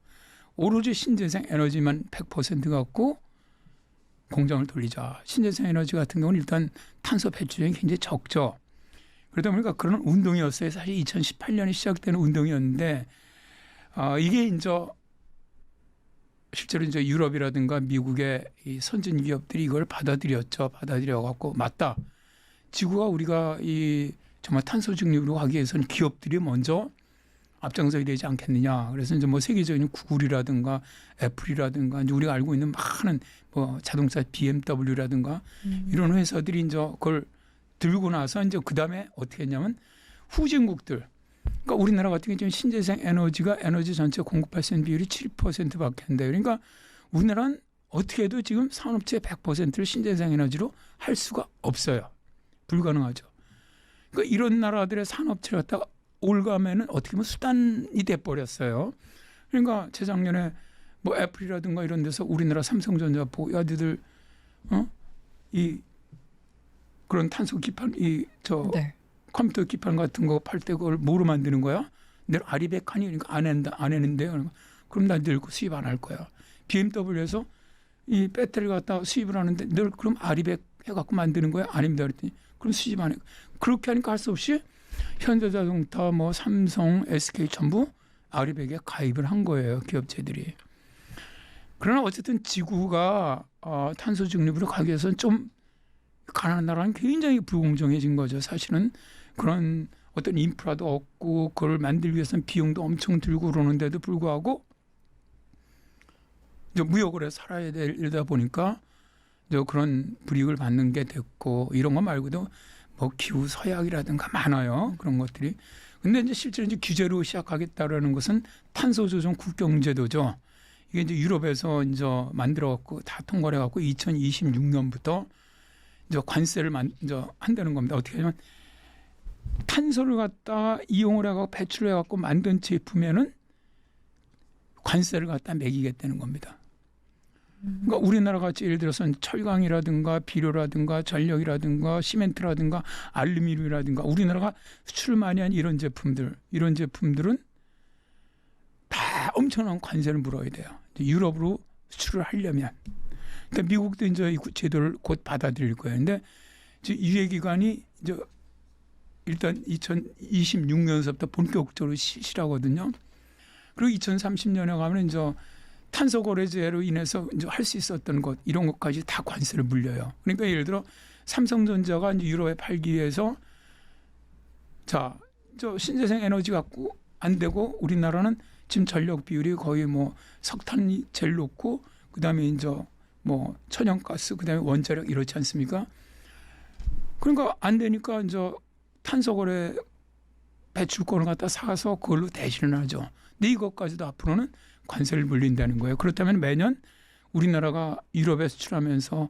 S2: 오로지 신재생 에너지만 100% 갖고 공장을 돌리자. 신재생 에너지 같은 경우는 일단 탄소 배출량이 굉장히 적죠. 그러다 보니까 그런 운동이었어요. 사실 2018년에 시작되는 운동이었는데 이게 이제 실제로 이제 유럽이라든가 미국의 이 선진 기업들이 이걸 받아들였죠. 받아들여갖고 맞다. 지구가 우리가 이 정말 탄소 중립으로 가기 위해서는 기업들이 먼저 앞장서야 되지 않겠느냐. 그래서 이제 뭐 세계적인 구글이라든가 애플이라든가 이제 우리가 알고 있는 많은 뭐 자동차 BMW라든가 이런 회사들이 이제 그걸 들고 나서 이제 그 다음에 어떻게 했냐면 후진국들. 그러니까 우리나라 같은 경우 지금 신재생 에너지가 에너지 전체 공급할 비율이 7%밖에 안 돼요. 그러니까 우리나라는 어떻게 해도 지금 산업체 100%를 신재생 에너지로 할 수가 없어요. 불가능하죠. 그러니까 이런 나라들의 산업체를 갖다가 올가면은 어떻게 보면 수단이 돼버렸어요. 그러니까 재작년에 뭐 애플이라든가 이런 데서 우리나라 삼성전자 보고 야 니들 이 그런 탄소 기판
S1: 네.
S2: 컴퓨터 기판 같은 거 팔 때 그걸 뭐로 만드는 거야? 내가 아리백하니 그러니까 안 했는데요. 그럼 나 늙고 수입 안 할 거야. BMW에서 이 배터리 갖다 수입을 하는데 늘 그럼 아리백 해갖고 만드는 거야? 아닙니다. 그랬더니 그럼 수입 안 해. 그렇게 하니까 할 수 없이 현대자동차, 뭐 삼성, SK 전부 아리백에 가입을 한 거예요. 기업체들이. 그러나 어쨌든 지구가 탄소 중립으로 가기 위해서는 좀 가난한 나라는 굉장히 불공정해진 거죠. 사실은 그런 어떤 인프라도 없고 그걸 만들기 위해서는 비용도 엄청 들고 그러는데도 불구하고 이제 무역을 해서 살아야 되다 보니까 이제 그런 불이익을 받는 게 됐고 이런 거 말고도 뭐 기후 서약이라든가 많아요. 그런 것들이. 근데 이제 실제로 이제 규제로 시작하겠다라는 것은 탄소 조정 국경제도죠. 이게 이제 유럽에서 이제 만들어 갖고 다 통과해 갖고 2026년부터 이제 관세를 이제 한다는 겁니다. 어떻게 하냐면 탄소를 갖다 이용을 해 갖고 배출해 갖고 만든 제품에는 관세를 갖다 매기겠다는 겁니다. 그러니까 우리나라 같이 예를 들어서 철강이라든가 비료라든가 전력이라든가 시멘트라든가 알루미늄이라든가 우리나라가 수출을 많이 한 이런 제품들은 다 엄청난 관세를 물어야 돼요. 유럽으로 수출을 하려면. 그러니까 미국도 이제 이 제도를 곧 받아들일 거예요. 근데 유예 기간이 이제 일단 2026년서부터 본격적으로 실시하거든요. 그리고 2030년에 가면 이제 탄소 거래제로 인해서 이제 할 수 있었던 것 이런 것까지 다 관세를 물려요. 그러니까 예를 들어 삼성전자가 이제 유럽에 팔기 위해서 자, 저 신재생 에너지 갖고 안 되고 우리나라는 지금 전력 비율이 거의 뭐 석탄이 제일 높고 그다음에 이제 뭐 천연가스 그다음에 원자력 이렇지 않습니까? 그러니까 안 되니까 이제 탄소 거래 배출권을 갖다 사서 그걸로 대신을 하죠. 근데 이것까지도 앞으로는 관세를 물린다는 거예요. 그렇다면 매년 우리나라가 유럽에 수출하면서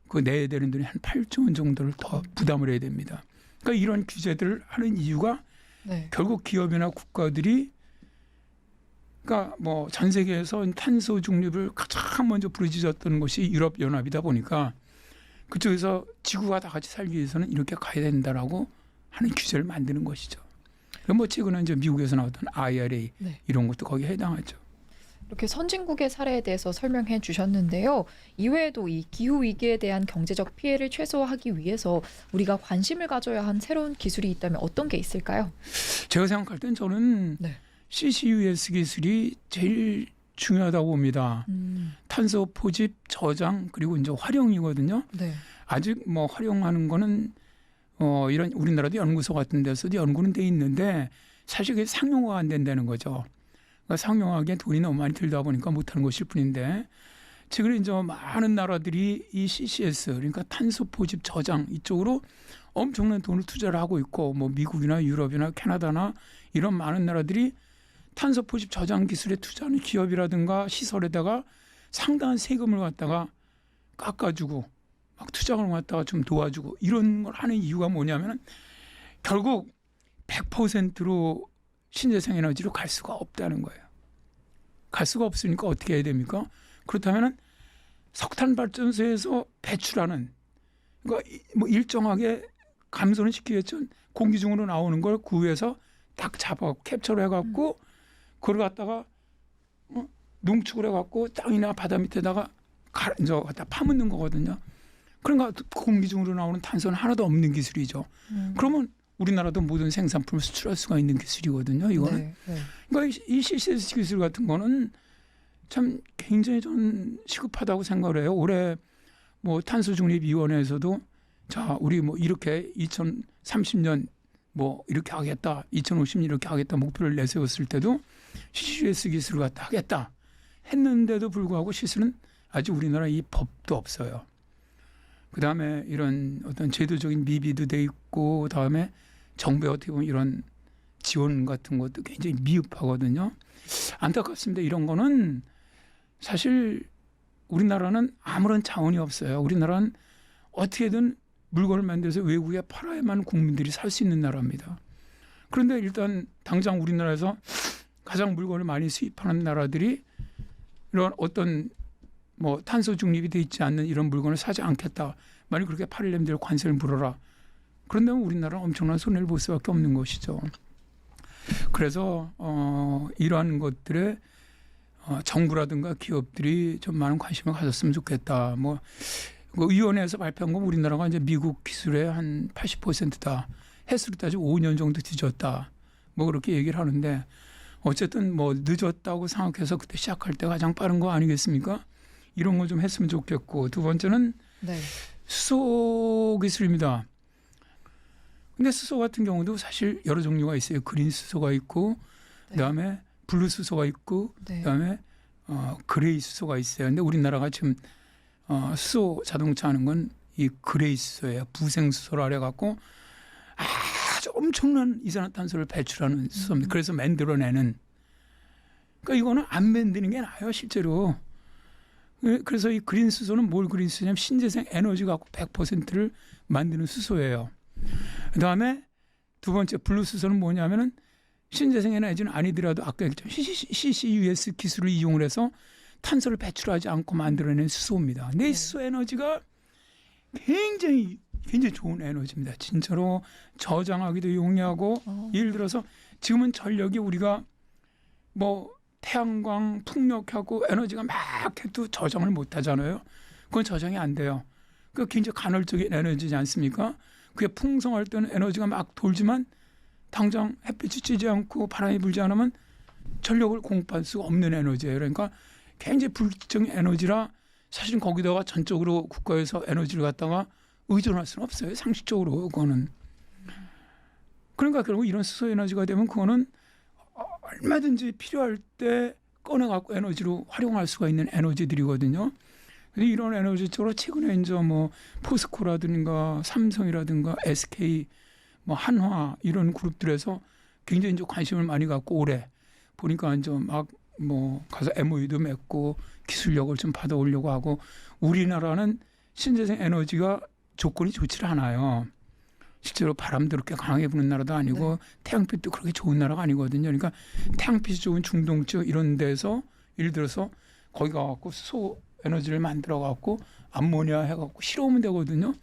S2: 그 내야 되는 돈이 한 8조 원 정도를 더 부담을 해야 됩니다. 그러니까 이런 규제들을 하는 이유가
S1: 네.
S2: 결국 기업이나 국가들이 그러니까 뭐 전 세계에서 탄소 중립을 가장 먼저 부르짖었던 것이 유럽 연합이다 보니까 그쪽에서 지구가 다 같이 살기 위해서는 이렇게 가야 된다라고 하는 규제를 만드는 것이죠. 뭐 최근에 이제 미국에서 나왔던 IRA
S1: 네.
S2: 이런 것도 거기에 해당하죠.
S1: 이렇게 선진국의 사례에 대해서 설명해 주셨는데요. 이외에도 이 기후 위기에 대한 경제적 피해를 최소화하기 위해서 우리가 관심을 가져야 한 새로운 기술이 있다면 어떤 게 있을까요?
S2: 제가 생각할 땐 저는
S1: 네.
S2: CCUS 기술이 제일 중요하다고 봅니다. 탄소 포집, 저장 그리고 이제 활용이거든요.
S1: 네.
S2: 아직 뭐 활용하는 거는 이런 우리나라도 연구소 같은 데서도 연구는 돼 있는데 사실 그게 상용화가 안 된다는 거죠. 그러니까 상용화하기엔 돈이 너무 많이 들다 보니까 못하는 것일 뿐인데 지금 이제 많은 나라들이 이 CCS 그러니까 탄소 포집 저장 이쪽으로 엄청난 돈을 투자를 하고 있고 뭐 미국이나 유럽이나 캐나다나 이런 많은 나라들이 탄소 포집 저장 기술에 투자하는 기업이라든가 시설에다가 상당한 세금을 갖다가 깎아주고 막 투자를 갖다가 좀 도와주고 이런 걸 하는 이유가 뭐냐면은 결국 100%로 신재생 에너지로 갈 수가 없다는 거예요. 갈 수가 없으니까 어떻게 해야 됩니까? 그렇다면은 석탄 발전소에서 배출하는 그러니까 뭐 일정하게 감소는 시키겠죠. 공기 중으로 나오는 걸 그 위에서 딱 잡아 캡처를 해갖고 그걸 갖다가 농축을 해갖고 땅이나 바다 밑에다가 이제 갖다 파묻는 거거든요. 그러니까 공기 중으로 나오는 탄소는 하나도 없는 기술이죠. 그러면 우리나라도 모든 생산품을 수출할 수가 있는 기술이거든요. 이거는.
S1: 네. 네.
S2: 그러니까 이 CCS 기술 같은 거는 참 굉장히 좀 시급하다고 생각을 해요. 올해 뭐 탄소중립위원회에서도 자 우리 뭐 이렇게 2030년 뭐 이렇게 하겠다, 2050년 이렇게 하겠다 목표를 내세웠을 때도 CCS 기술을 갖다 하겠다 했는데도 불구하고 실수는 아직 우리나라 이 법도 없어요. 그다음에 이런 어떤 제도적인 미비도 돼 있고 그다음에 정부의 어떻게 보면 이런 지원 같은 것도 굉장히 미흡하거든요. 안타깝습니다. 이런 거는 사실 우리나라는 아무런 자원이 없어요. 우리나라는 어떻게든 물건을 만들어서 외국에 팔아야만 국민들이 살 수 있는 나라입니다. 그런데 일단 당장 우리나라에서 가장 물건을 많이 수입하는 나라들이 이런 어떤 뭐 탄소 중립이 돼 있지 않는 이런 물건을 사지 않겠다. 만약 그렇게 팔려면 관세를 물어라. 그런다면 우리나라는 엄청난 손해를 볼 수밖에 없는 것이죠. 그래서 이러한 것들에 정부라든가 기업들이 좀 많은 관심을 가졌으면 좋겠다. 뭐 그 위원회에서 발표한 건 우리나라가 이제 미국 기술의 한 80%다. 횟수로 따지고 5년 정도 뒤졌다. 뭐 그렇게 얘기를 하는데 어쨌든 뭐 늦었다고 생각해서 그때 시작할 때 가장 빠른 거 아니겠습니까? 이런 거 좀 했으면 좋겠고 두 번째는
S1: 네.
S2: 수소 기술입니다. 근데 수소 같은 경우도 사실 여러 종류가 있어요. 그린 수소가 있고
S1: 네.
S2: 그다음에 블루 수소가 있고
S1: 네.
S2: 그다음에 그레이 수소가 있어요. 근데 우리나라가 지금 수소 자동차 하는 건 이 그레이 수소예요. 부생 수소라 그래 갖고 아주 엄청난 이산화탄소를 배출하는 수소입니다. 그래서 만들어내는. 그러니까 이거는 안 만드는 게 나아요, 실제로. 그래서 이 그린 수소는 뭘 그린 수소냐면 신재생 에너지 갖고 100%를 만드는 수소예요. 그다음에 두 번째 블루 수소는 뭐냐면은 신재생 에너지는 아니더라도 아까 얘기했죠. CCUS 기술을 이용을 해서 탄소를 배출하지 않고 만들어낸 수소입니다. 근데 이 수소 에너지가 굉장히 좋은 에너지입니다. 진짜로 저장하기도 용이하고 예를 들어서 지금은 전력이 우리가 뭐 태양광 풍력하고 에너지가 막 해도 저장을 못 하잖아요. 그건 저장이 안 돼요. 그 굉장히 간헐적인 에너지지 않습니까? 그게 풍성할 때는 에너지가 막 돌지만 당장 햇빛이 쬐지 않고 바람이 불지 않으면 전력을 공급할 수가 없는 에너지예요. 그러니까 굉장히 불규칙적인 에너지라 사실은 거기다가 전적으로 국가에서 에너지를 갖다가 의존할 수는 없어요. 상식적으로 그거는. 그러니까 결국 이런 수소 에너지가 되면 그거는 얼마든지 필요할 때 꺼내갖고 에너지로 활용할 수가 있는 에너지들이거든요. 근데 이런 에너지적으로 최근에 이제 뭐 포스코라든가 삼성이라든가 SK, 뭐 한화 이런 그룹들에서 굉장히 이제 관심을 많이 갖고 올해 보니까 이제 막 뭐 가서 MOU도 맺고 기술력을 좀 받아오려고 하고 우리나라는 신재생 에너지가 조건이 좋지 않아요. 실제로 바람도 그렇게 강하게 부는 나라도 아니고 태양빛도 그렇게 좋은 나라가 아니거든요. 그러니까 태양빛이 좋은 중동 쪽 이런 데서 예를 들어서 거기 가갖고 수소 에너지를 만들어 갖고 암모니아 해갖고 실어오면 되거든요.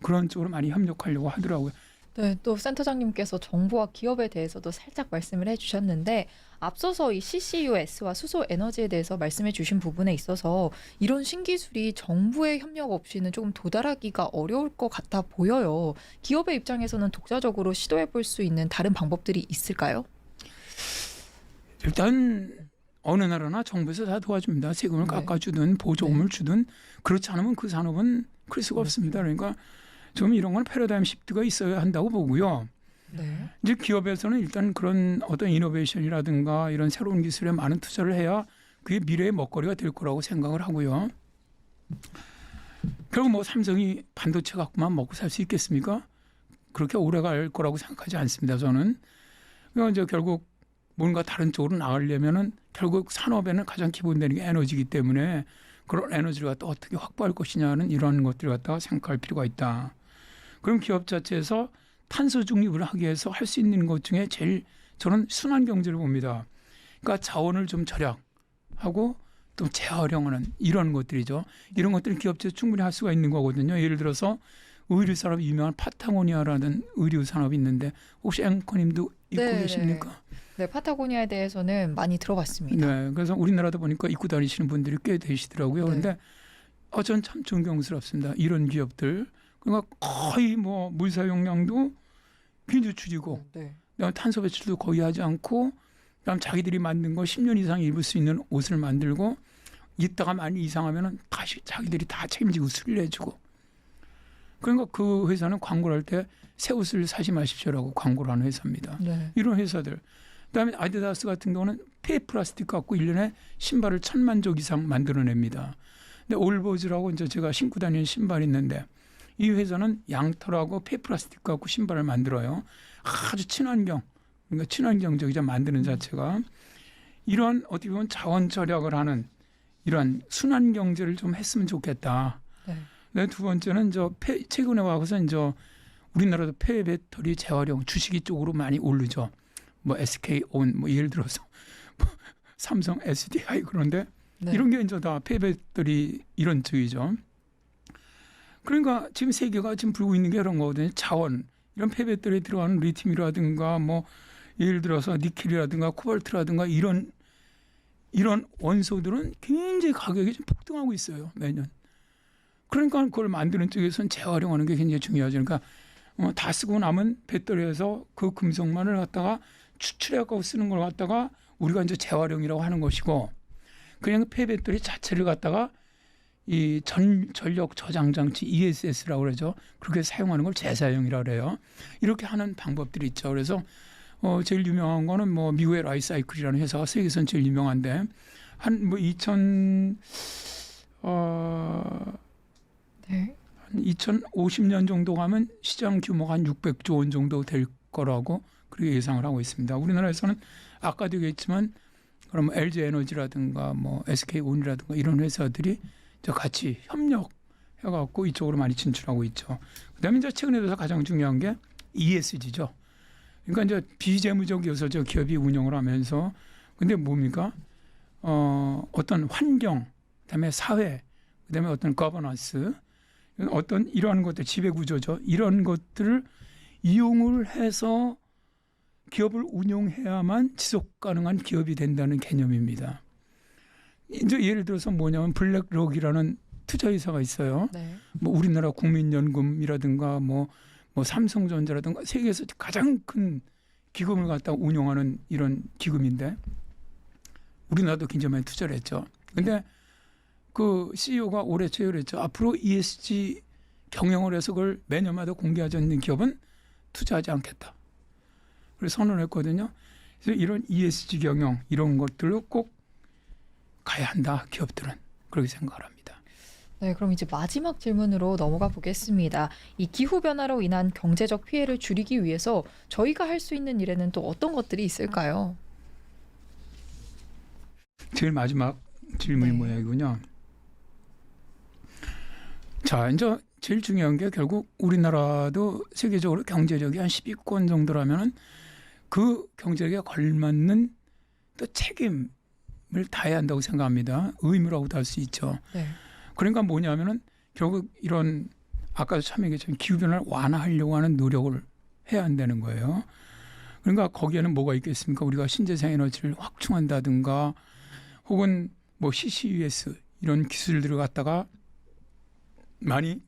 S2: 그런 쪽으로 많이 협력하려고 하더라고요.
S1: 네, 또 센터장님께서 정부와 기업에 대해서도 살짝 말씀을 해주셨는데 앞서서 이 CCUS와 수소 에너지에 대해서 말씀해 주신 부분에 있어서 이런 신기술이 정부의 협력 없이는 조금 도달하기가 어려울 것 같아 보여요. 기업의 입장에서는 독자적으로 시도해 볼 수 있는 다른 방법들이 있을까요?
S2: 일단 어느 나라나 정부에서 다 도와줍니다. 세금을 깎아주든 보조금을 주든 그렇지 않으면 그 산업은 클 수가 없습니다. 그러니까 좀 이런 건 패러다임 시프트가 있어야 한다고 보고요. 이제 기업에서는 일단 그런 어떤 이노베이션이라든가 이런 새로운 기술에 많은 투자를 해야 그게 미래의 먹거리가 될 거라고 생각을 하고요. 결국 뭐 삼성이 반도체 갖고만 먹고 살 수 있겠습니까? 그렇게 오래 갈 거라고 생각하지 않습니다. 저는. 그러니까 이제 결국 뭔가 다른 쪽으로 나가려면은 결국 산업에는 가장 기본되는 게 에너지이기 때문에 그런 에너지를 갖다 어떻게 확보할 것이냐는 이런 것들을 갖다가 생각할 필요가 있다. 그럼 기업 자체에서 탄소 중립을 하기 위해서 할 수 있는 것 중에 제일 저는 순환 경제를 봅니다. 그러니까 자원을 좀 절약하고 또 재활용하는 이런 것들이죠. 이런 것들을 기업체에서 충분히 할 수가 있는 거거든요. 예를 들어서 의류 산업이 유명한 파타고니아라는 의류 산업이 있는데 혹시 앵커님도 입고 계십니까?
S1: 네, 파타고니아에 대해서는 많이 들어봤습니다.
S2: 네, 그래서 우리나라도 보니까 입고 다니시는 분들이 꽤 되시더라고요. 그런데 전 참 존경스럽습니다. 이런 기업들. 그러니까 거의 뭐 물 사용량도 굉장히 줄이고 탄소 배출도 거의 하지 않고 그다음 자기들이 만든 거 10년 이상 입을 수 있는 옷을 만들고 입다가 많이 이상하면은 다시 자기들이 다 책임지고 수리를 해주고 그러니까 그 회사는 광고를 할 때 새 옷을 사지 마십시오라고 광고를 하는 회사입니다. 이런 회사들. 그다음에 아디다스 같은 경우는 폐 플라스틱 갖고 1년에 신발을 1000만 적 이상 만들어냅니다. 근데 올버즈라고 이제 제가 신고 다니는 신발이 있는데 이 회사는 양털하고 폐 플라스틱 갖고 신발을 만들어요. 아주 친환경, 그러니까 친환경적이자 만드는 자체가 이러한 어떻게 보면 자원 절약을 하는 이러한 순환 경제를 좀 했으면 좋겠다. 두 번째는 최근에 와서 이제 우리나라도 폐 배터리 재활용 주식이 쪽으로 많이 오르죠. 뭐 SK온 뭐 예를 들어서 뭐 삼성 SDI 그런데 이런 게 이제 다 폐 배터리 이런 쪽이죠. 그러니까 지금 세계가 지금 불고 있는 게 이런 거거든요. 자원 이런 폐 배터리에 들어가는 리튬이라든가 뭐 예를 들어서 니켈이라든가 코발트라든가 이런 원소들은 굉장히 가격이 좀 폭등하고 있어요. 매년. 그러니까 그걸 만드는 쪽에서는 재활용하는 게 굉장히 중요하죠. 그러니까 다 쓰고 남은 배터리에서 그 금속만을 갖다가 추출해갖고 쓰는 걸 갖다가 우리가 이제 재활용이라고 하는 것이고 그냥 폐 배터리 자체를 갖다가 이 전력 저장 장치 ESS라고 그러죠. 그렇게 사용하는 걸 재사용이라고 그래요. 이렇게 하는 방법들이 있죠. 그래서 제일 유명한 거는 뭐 미국의 라이사이클이라는 회사가 세계에서는 제일 유명한데 한 뭐 한 2050년 정도 가면 시장 규모가 한 600조 원 정도 될 거라고 그렇게 예상을 하고 있습니다. 우리나라에서는 아까도 얘기했지만 그럼 LG 에너지라든가 뭐 SK온이라든가 이런 회사들이 저 같이 협력해갖고 이쪽으로 많이 진출하고 있죠. 그다음에 이제 최근에 들어서 가장 중요한 게 ESG죠. 그러니까 이제 비재무적이어서 저 기업이 운영을 하면서 근데 뭡니까? 어떤 환경, 그다음에 사회, 그다음에 어떤 거버넌스, 어떤 이러한 것들 지배 구조죠. 이런 것들을 이용을 해서 기업을 운용해야만 지속 가능한 기업이 된다는 개념입니다. 이제 예를 들어서 뭐냐면 블랙록이라는 투자회사가 있어요.
S1: 네.
S2: 뭐 우리나라 국민연금이라든가 뭐 삼성전자라든가 세계에서 가장 큰 기금을 갖다 운용하는 이런 기금인데 우리나라도 굉장히 많이 투자를 했죠. 근데 그 CEO가 올해 초에 그랬죠. 앞으로 ESG 경영을 해서 그걸 매년마다 공개하지 않는 기업은 투자하지 않겠다. 그래서 선언했거든요. 그래서 이런 ESG 경영 이런 것들로 꼭 가야 한다. 기업들은 그렇게 생각을 합니다.
S1: 네, 그럼 이제 마지막 질문으로 넘어가 보겠습니다. 이 기후 변화로 인한 경제적 피해를 줄이기 위해서 저희가 할 수 있는 일에는 또 어떤 것들이 있을까요?
S2: 제일 마지막 질문이
S1: 네.
S2: 뭐냐군요. 자, 이제 제일 중요한 게 결국 우리나라도 세계적으로 경제력이 한 10위권 정도라면은 그 경제력에 걸맞는 또 책임을 다해야 한다고 생각합니다. 의무라고도 할 수 있죠.
S1: 네.
S2: 그러니까 뭐냐면은 결국 이런 아까도 참 얘기했지만 기후변화를 완화하려고 하는 노력을 해야 한다는 거예요. 그러니까 거기에는 뭐가 있겠습니까? 우리가 신재생 에너지를 확충한다든가 혹은 뭐 CCUS 이런 기술들을 갖다가 많이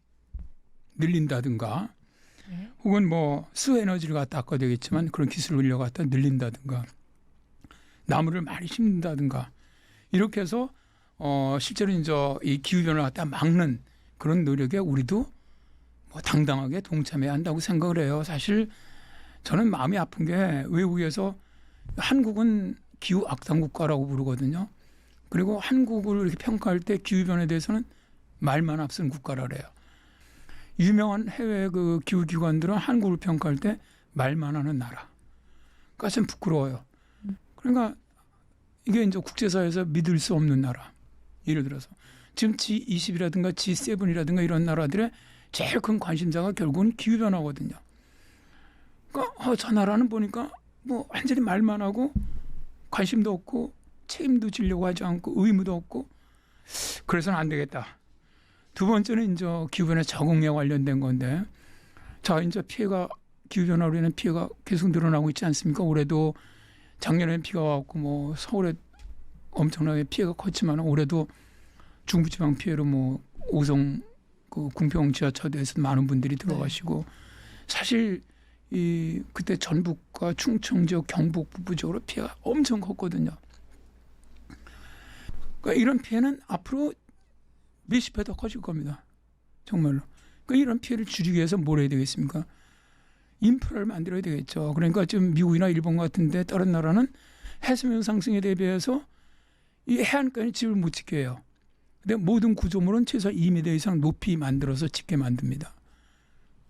S2: 늘린다든가
S1: 네.
S2: 혹은 뭐 수에너지를 갖다 아까 되겠지만 그런 기술을 갖다 늘린다든가 나무를 많이 심는다든가 이렇게 해서 실제로 이제 이 기후변화를 갖다 막는 그런 노력에 우리도 뭐 당당하게 동참해야 한다고 생각을 해요. 사실 저는 마음이 아픈 게 외국에서 한국은 기후 악당 국가라고 부르거든요. 그리고 한국을 이렇게 평가할 때 기후변화에 대해서는 말만 앞선 국가라 그래요. 유명한 해외 그 기후 기관들은 한국을 평가할 때 말만 하는 나라. 그러니까 참 부끄러워요. 그러니까 이게 이제 국제사회에서 믿을 수 없는 나라. 예를 들어서 지금 G20이라든가 G7이라든가 이런 나라들의 제일 큰 관심사가 결국은 기후 변화거든요. 그러니까 저 나라는 보니까 뭐 완전히 말만 하고 관심도 없고 책임도 지려고 하지 않고 의무도 없고 그래서는 안 되겠다. 두 번째는 이제 기후변화 적응에 관련된 건데, 자 이제 피해가 기후변화로 인한 피해가 계속 늘어나고 있지 않습니까? 올해도 작년에 비가 왔고 뭐 서울에 엄청나게 피해가 컸지만 올해도 중부지방 피해로 뭐 오송 그 궁평 지하차도에서 많은 분들이 들어가시고 사실 이 그때 전북과 충청 지역, 경북 북부 지역으로 피해가 엄청 컸거든요. 그러니까 이런 피해는 앞으로 몇십 배 더 커질 겁니다. 정말로. 그러니까 이런 피해를 줄이기 위해서 뭘 해야 되겠습니까? 인프라를 만들어야 되겠죠. 그러니까 지금 미국이나 일본 같은데 다른 나라는 해수면 상승에 대비해서 이 해안가에 집을 못 짓게 해요. 근데 모든 구조물은 최소 2m 이상 높이 만들어서 짓게 만듭니다.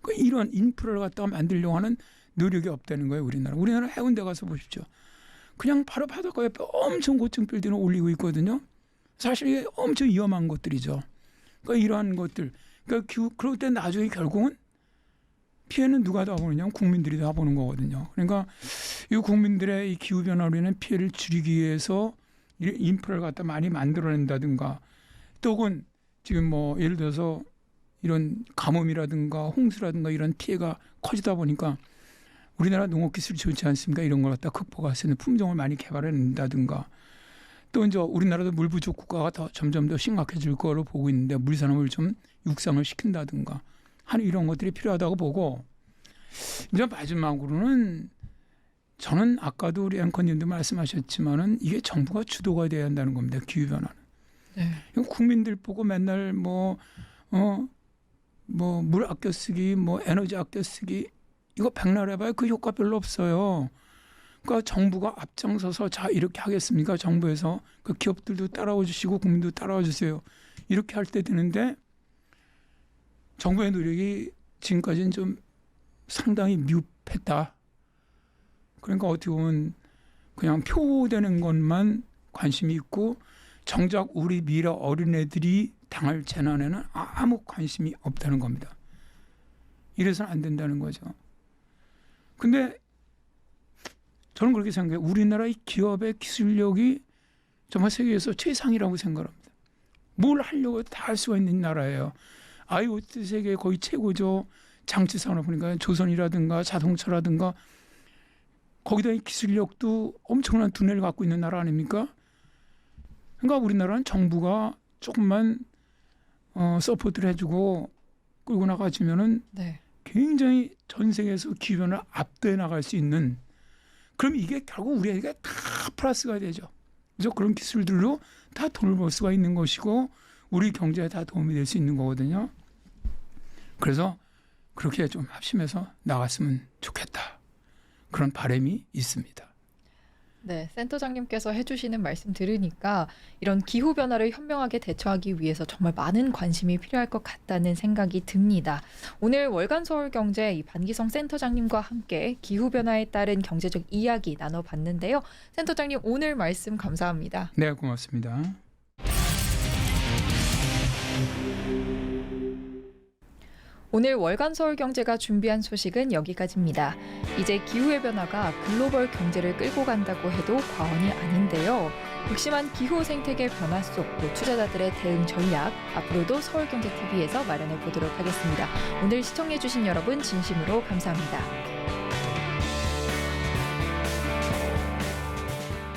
S2: 그러니까 이런 인프라를 갖다가 만들려고 하는 노력이 없다는 거예요. 우리나라 해운대 가서 보십시오. 그냥 바로 바닷가 옆에 엄청 고층 빌딩을 올리고 있거든요. 사실 이게 엄청 위험한 것들이죠. 그러니까 이러한 것들. 그러니까 그럴 때 나중에 결국은 피해는 누가 다 보느냐? 국민들이 다 보는 거거든요. 그러니까 이 국민들의 이 기후 변화로 인한 피해를 줄이기 위해서 인프라를 갖다 많이 만들어낸다든가, 또 혹은 지금 뭐 예를 들어서 이런 가뭄이라든가 홍수라든가 이런 피해가 커지다 보니까 우리나라 농업 기술이 좋지 않습니까? 이런 걸 갖다 극복할 수 있는 품종을 많이 개발해낸다든가, 또 이제 우리나라도 물 부족 국가가 더 점점 더 심각해질 거로 보고 있는데 물산업을 좀 육성을 시킨다든가 하는 이런 것들이 필요하다고 보고, 이제 마지막으로는 저는 아까도 우리 앵커님도 말씀하셨지만은 이게 정부가 주도가 돼야 한다는 겁니다. 기후 변화는.
S1: 네.
S2: 국민들 보고 맨날 물 아껴 쓰기, 뭐 에너지 아껴 쓰기 이거 백날 해봐야 그 효과 별로 없어요. 그러니까 정부가 앞장서서 자 이렇게 하겠습니까? 정부에서 그 기업들도 따라와 주시고 국민도 따라와 주세요. 이렇게 할 때 되는데 정부의 노력이 지금까지는 좀 상당히 미흡했다. 그러니까 어떻게 보면 그냥 표되는 것만 관심이 있고 정작 우리 미래 어린애들이 당할 재난에는 아무 관심이 없다는 겁니다. 이래서는 안 된다는 거죠. 근데 저는 그렇게 생각해요. 우리나라의 기업의 기술력이 정말 세계에서 최상이라고 생각합니다. 뭘 하려고 다 할 수가 있는 나라예요. IoT 세계 거의 최고죠. 장치 산업 보니까 조선이라든가 자동차라든가 거기다 이 기술력도 엄청난 두뇌를 갖고 있는 나라 아닙니까? 그러니까 우리나라는 정부가 조금만 서포트를 해주고 끌고 나가주면은
S1: 네.
S2: 굉장히 전 세계에서 기변을 압도해 나갈 수 있는 그럼 이게 결국 우리에게 다 플러스가 되죠. 그래서 그런 기술들로 다 돈을 벌 수가 있는 것이고 우리 경제에 다 도움이 될 수 있는 거거든요. 그래서 그렇게 좀 합심해서 나갔으면 좋겠다. 그런 바람이 있습니다.
S1: 네, 센터장님께서 해주시는 말씀 들으니까 이런 기후 변화를 현명하게 대처하기 위해서 정말 많은 관심이 필요할 것 같다는 생각이 듭니다. 오늘 월간 서울경제 이 반기성 센터장님과 함께 기후 변화에 따른 경제적 이야기 나눠봤는데요. 센터장님 오늘 말씀 감사합니다.
S2: 네, 고맙습니다.
S1: 오늘 월간 서울경제가 준비한 소식은 여기까지입니다. 이제 기후의 변화가 글로벌 경제를 끌고 간다고 해도 과언이 아닌데요. 극심한 기후 생태계 변화 속 또 투자자들의 대응 전략 앞으로도 서울경제TV에서 마련해 보도록 하겠습니다. 오늘 시청해주신 여러분 진심으로 감사합니다.